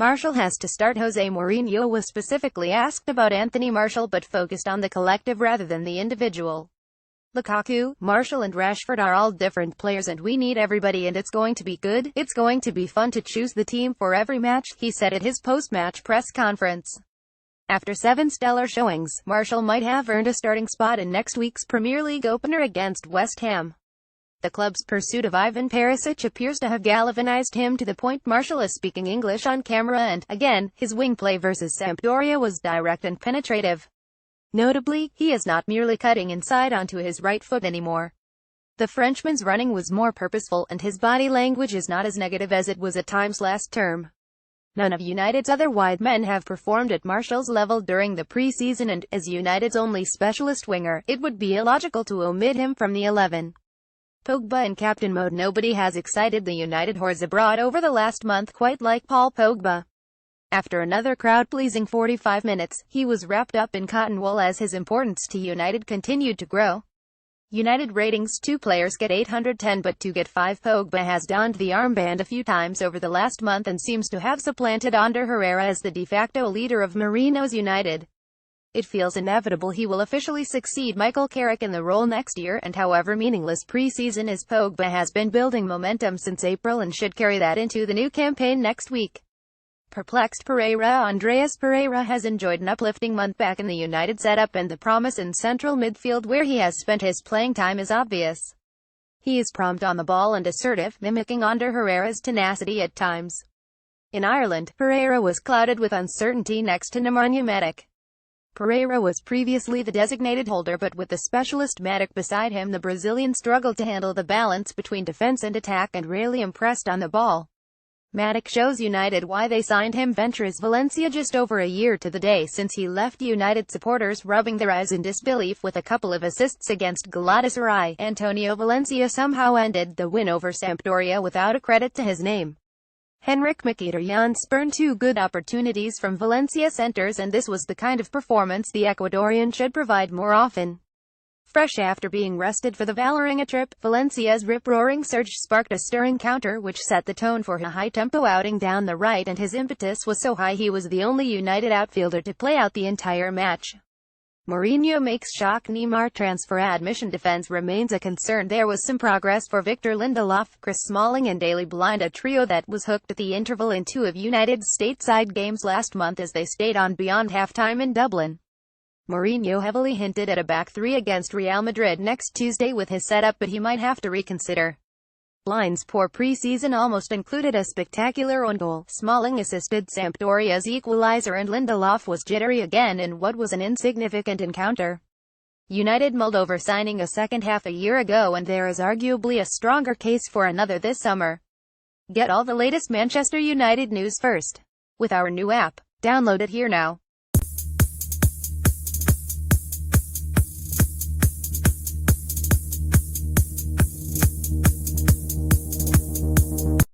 Martial has to start. Jose Mourinho was specifically asked about Anthony Martial but focused on the collective rather than the individual. Lukaku, Martial and Rashford are all different players and we need everybody and it's going to be good. It's going to be fun to choose the team for every match, he said at his post-match press conference. After 7 stellar showings, Martial might have earned a starting spot in next week's Premier League opener against West Ham. The club's pursuit of Ivan Perisic appears to have galvanized him to the point Martial is speaking English on camera and, again, his wing play versus Sampdoria was direct and penetrative. Notably, he is not merely cutting inside onto his right foot anymore. The Frenchman's running was more purposeful and his body language is not as negative as it was at times last term. None of United's other wide men have performed at Martial's level during the pre-season and, as United's only specialist winger, it would be illogical to omit him from the 11. Pogba in captain mode. Nobody has excited the United hordes abroad over the last month quite like Paul Pogba. After another crowd-pleasing 45 minutes, he was wrapped up in cotton wool as his importance to United continued to grow. United ratings: 2 players get 810 but 2 get 5. Pogba has donned the armband a few times over the last month and seems to have supplanted Ander Herrera as the de facto leader of Mourinho's United. It feels inevitable he will officially succeed Michael Carrick in the role next year, and however meaningless pre-season is, Pogba has been building momentum since April and should carry that into the new campaign next week. Perplexed Andreas Pereira has enjoyed an uplifting month back in the United setup and the promise in central midfield where he has spent his playing time is obvious. He is prompt on the ball and assertive, mimicking Ander Herrera's tenacity at times. In Ireland, Pereira was clouded with uncertainty next to Nemanja Matic. Pereira was previously the designated holder but with the specialist Matic beside him the Brazilian struggled to handle the balance between defense and attack and rarely impressed on the ball. Matic shows United why they signed him. Ventures Valencia just over a year to the day since he left. United supporters rubbing their eyes in disbelief with a couple of assists against Galatasaray. Antonio Valencia somehow ended the win over Sampdoria without a credit to his name. Henrik Mkhitaryan spurned 2 good opportunities from Valencia centers and this was the kind of performance the Ecuadorian should provide more often. Fresh after being rested for the Valencia trip, Valencia's rip-roaring surge sparked a stirring counter which set the tone for a high-tempo outing down the right and his impetus was so high he was the only United outfielder to play out the entire match. Mourinho makes shock Neymar transfer admission. Defense remains a concern. There was some progress for Victor Lindelof, Chris Smalling and Daley Blind, a trio that was hooked at the interval in 2 of United's stateside games last month as they stayed on beyond halftime in Dublin. Mourinho heavily hinted at a back 3 against Real Madrid next Tuesday with his setup but he might have to reconsider. Blind's poor pre-season almost included a spectacular own goal. Smalling assisted Sampdoria's equalizer and Lindelof was jittery again in what was an insignificant encounter. United mulled over signing a second half a year ago and there is arguably a stronger case for another this summer. Get all the latest Manchester United news first with our new app. Download it here now.